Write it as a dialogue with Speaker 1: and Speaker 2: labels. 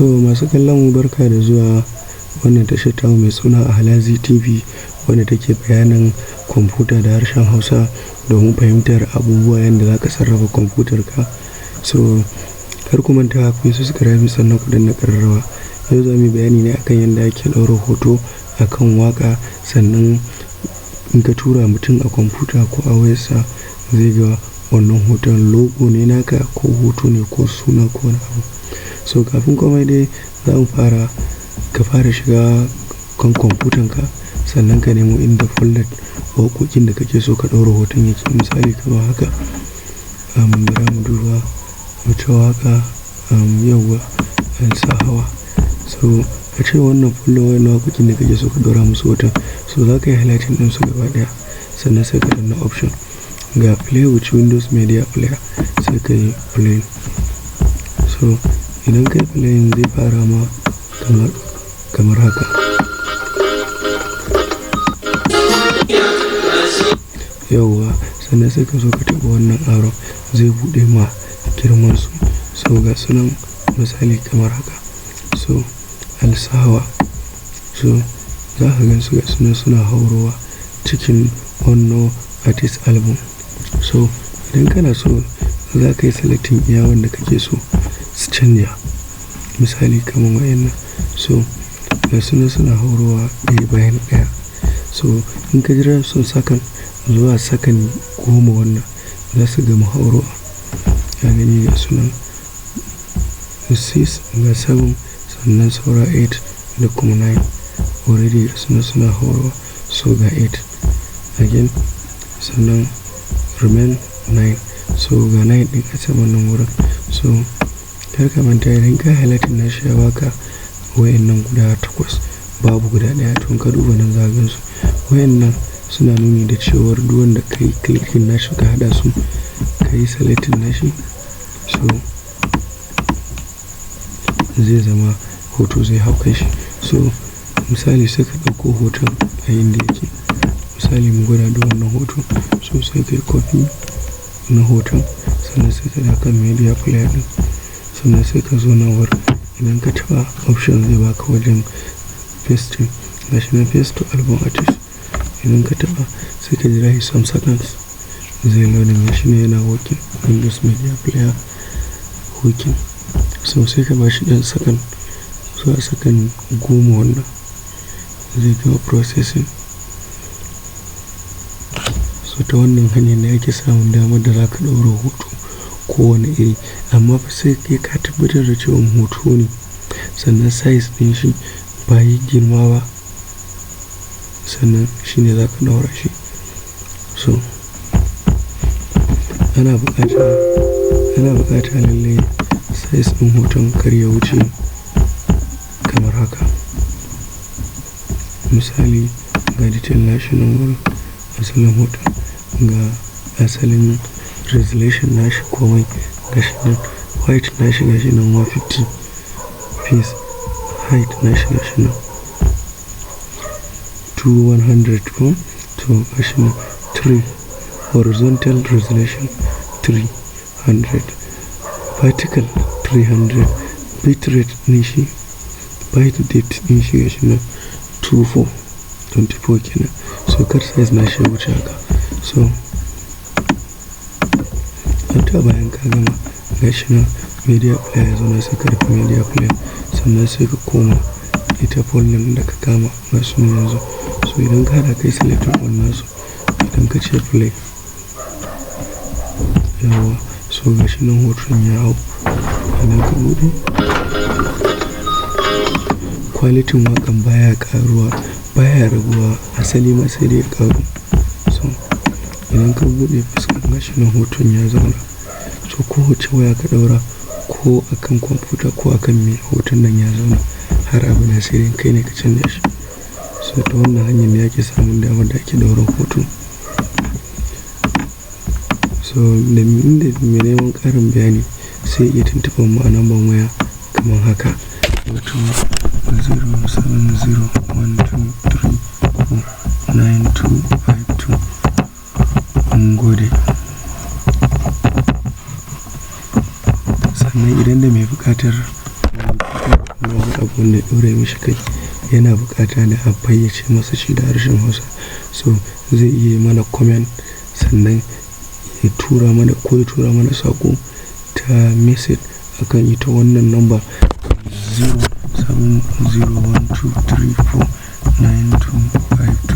Speaker 1: So masu kallon mu barka da zuwa wannan tashar tamu mai suna Ahalazi TV wanda take bayanin kwamfuta da harshen Hausa domin fahimtar abubuwa yanda za ka sarrafa kwamfutar ka. So kar ku manta ku yi subscribe sannan ku danna ƙararrawa. Yau za mu yi bayani ne akan yanda ake ɗaura hoto akan waƙa, sannan in ka tura mutum a kwamfuta ko a wayarsa zai ga wannan hoton logo ne naka ko hoto ne ko suna ko wani abu. So kafin komai dai za mu fara, ka fara shiga kan kwamfutanka sannan ka nemo inda folder waƙoƙin da kake so ka ɗaura hoton yake. Misali kamar haka, bari mu duba wata waƙa, yauwa Alsahawa. So ka ce wannan folder wannan waƙoƙin da kake so ka ɗaura musu hoton. So za ka yi highlighting ɗin su gaba ɗaya sannan sai ka danna option ga play with Windows Media Player sai ka yi play. So idan kai playing zai fara ma kamar haka. Yauwa sannan sai ka zo ka taɓa wannan arrow zai buɗe ma girman su. So ga sunan misali kamar haka. So Alsahawa. So za ka gan su ga sunan suna haurowa cikin wannan artist album. So idan kana so za ka yi selecting iya wanda kake so su canja. Misali kamar wayannan. So ga sunan suna haurowa ɗaya bayan ɗaya. So in ka jira sun sakan zuwa sakan 10 wannan za su gama haurowa. Ka gani ga sunan 6 ga 7 sannan saura 8 da kuma 9 already ga sunan suna haurowa. So ga 8 again sannan remain 9. So ga 9 ɗin a saman nan wurin. So kar ka manta idan ka highlighting nashi ya baka wayannan guda 8 babu guda ɗaya, to in ka duba nan za ka gan su. Wayannan suna nuni da cewar duk wanda ka yi clicking nashi ka haɗa su ka yi selecting nashi, so zai zama hoto zai hau kai shi. So misali sai ka ɗauko hoton a inda yake. Misali mu gwada da wannan hoto. So sai ka yi copy na hoton sannan sai ka dawo kan media player ɗin sannan sai ka zo nan wurin. Idan ka taɓa option zai baka wajen paste. Gashi na paste to album artist. Idan ka taɓa sai ka jira shi some seconds zai loading. Gashi ne yana working Windows Media Player working. So sai ka bashi ɗan sakan zuwa sakan 10 wannan zai gama processing. So ta wannan hanyar ne ake samun damar da za ka ɗaura hoto kowane iri, amma fa sai kai ka tabbatar da cewa hoto ne sannan size ɗin shi ba yi girma ba sannan shi ne za ka ɗaura shi. So ana buƙatar lallai size ɗin hoton kar ya wuce kamar haka. Misali ga detail nashi nan wurin, asalin hoton ga asalin resolution nashi komai gashi nan, white nashi gashi nan 150 pixels, height nashi gashi nan 100 ko to gashi nan 3 horizontal resolution 300, vertical 300, bitrate din shi byte date din shi gashi nan 24 kenan. So kar size nashi wuce haka. So ta bayan ka gama gashi nan media player zo na sai ka rufe media player sannan sai ka koma ita folder da ka kama gasu ne yanzu. So idan ka haɗa kai selecting wannan su, idan ka ce play, yawa so gashi nan hoton ya hau. Idan ka buɗe kwalitin waƙan baya ƙaruwa baya raguwa, asali ma sai dai ƙaru. So idan ka buɗe fuskar gashi nan hoton ya zauna. So kowace waya ka ɗaura ko akan kwamfuta ko akan me hoton nan ya zauna har abada sai dai kai ne ka canja shi. So ta wannan hanyar ne ake samun damar da ake ɗauran hoto. So da inda mai neman ƙarin bayani sai iya tuntuɓar mu a number waya kamar haka, wato 07012349252. Mun gode. Sannan idan da mai buƙatar kuma wani abu wanda ya ɗaure mishi kai yana buƙata ne a fayyace masa shi da harshen Hausa. So zai iya yi mana comment sannan ya tura mana ko ya tura mana saƙo ta message akan ita wannan number 0701234925.